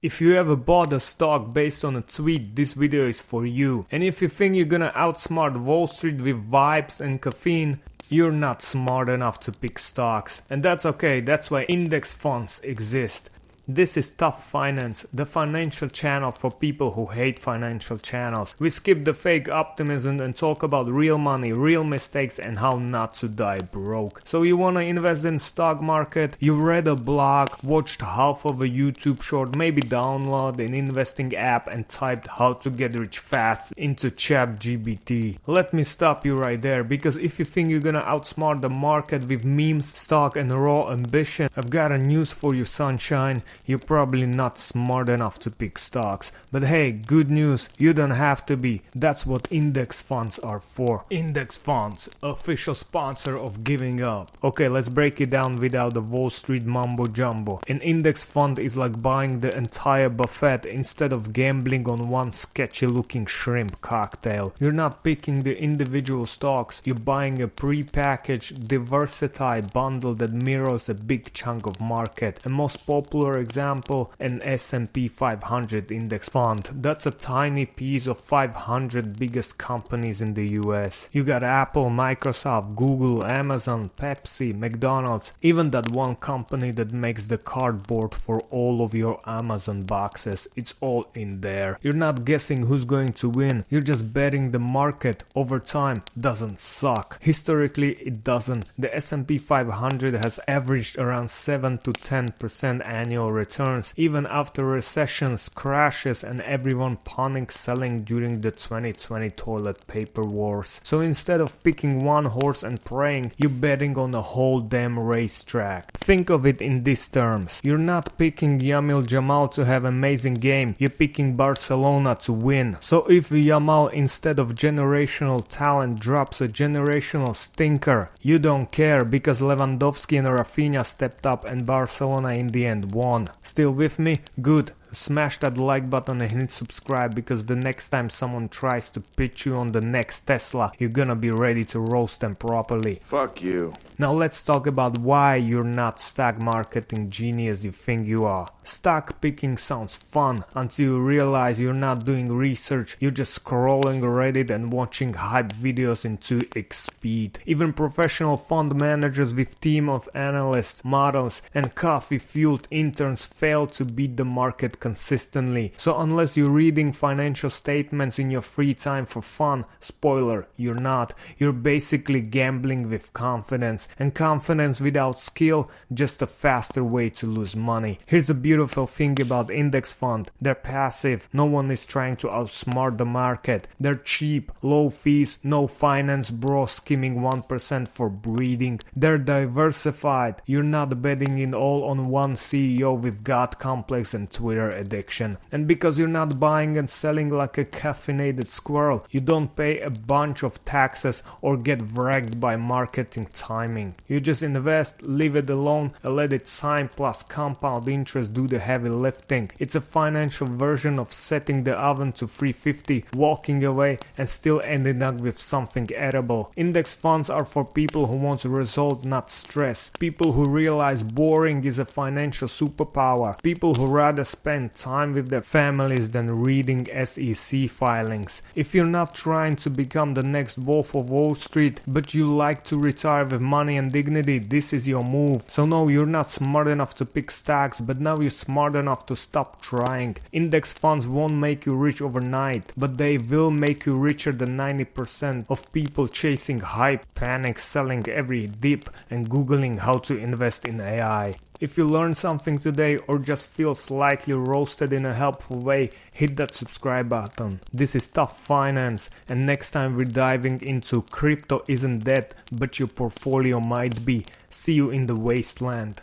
If you ever bought a stock based on a tweet, this video is for you. And if you think you're gonna outsmart Wall Street with vibes and caffeine, you're not smart enough to pick stocks. And that's okay, that's why index funds exist. This is Tough Finance, the financial channel for people who hate financial channels. We skip the fake optimism and talk about real money, real mistakes and how not to die broke. So you wanna invest in stock market, you read a blog, watched half of a YouTube short, maybe download an investing app and typed how to get rich fast into ChatGPT. Let me stop you right there, because if you think you're gonna outsmart the market with memes, stock and raw ambition, I've got a news for you, sunshine. You're probably not smart enough to pick stocks. But hey, good news, you don't have to be. That's what index funds are for. Index funds, official sponsor of giving up. Okay, let's break it down without the Wall Street mumbo jumbo. An index fund is like buying the entire buffet instead of gambling on one sketchy looking shrimp cocktail. You're not picking the individual stocks, you're buying a pre-packaged, diversified bundle that mirrors a big chunk of market. A most popular example, an S&P 500 index fund. That's a tiny piece of 500 biggest companies in the US. You got Apple, Microsoft, Google, Amazon, Pepsi, McDonald's, even that one company that makes the cardboard for all of your Amazon boxes. It's all in there. You're not guessing who's going to win. You're just betting the market over time doesn't suck. Historically, it doesn't. The S&P 500 has averaged around 7 to 10% annual returns, even after recessions, crashes and everyone panic selling during the 2020 toilet paper wars. So instead of picking one horse and praying, you're betting on the whole damn racetrack. Think of it in these terms. You're not picking Yamil Jamal to have an amazing game, you're picking Barcelona to win. So if Yamal instead of generational talent drops a generational stinker, you don't care because Lewandowski and Rafinha stepped up and Barcelona in the end won. Still with me? Good. Smash that like button and hit subscribe, because the next time someone tries to pitch you on the next Tesla, you're gonna be ready to roast them properly. Fuck you. Now let's talk about why you're not stock marketing genius you think you are. Stock picking sounds fun until you realize you're not doing research, you're just scrolling Reddit and watching hype videos in 2x speed. Even professional fund managers with team of analysts, models and coffee-fueled interns fail to beat the market consistently. So unless you're reading financial statements in your free time for fun, spoiler, you're not. You're basically gambling with confidence, and confidence without skill, just a faster way to lose money. Here's the beautiful thing about index fund. They're passive. No one is trying to outsmart the market. They're cheap, low fees, no finance bro skimming 1% for breeding. They're diversified. You're not betting in all on one CEO with God complex and Twitter addiction. And because you're not buying and selling like a caffeinated squirrel, you don't pay a bunch of taxes or get wrecked by marketing timing. You just invest, leave it alone and let it sign plus compound interest do the heavy lifting. It's a financial version of setting the oven to 350, walking away and still ending up with something edible. Index funds are for people who want a result, not stress. People who realize boring is a financial superpower. People who rather spend time with their families than reading SEC filings. If you're not trying to become the next Wolf of Wall Street, but you like to retire with money and dignity, this is your move. So no, you're not smart enough to pick stocks, but now you're smart enough to stop trying. Index funds won't make you rich overnight, but they will make you richer than 90% of people chasing hype, panic selling every dip and googling how to invest in AI. If you learned something today or just feel slightly roasted in a helpful way, hit that subscribe button. This is Tough Finance, and next time we're diving into crypto isn't dead, but your portfolio might be. See you in the wasteland.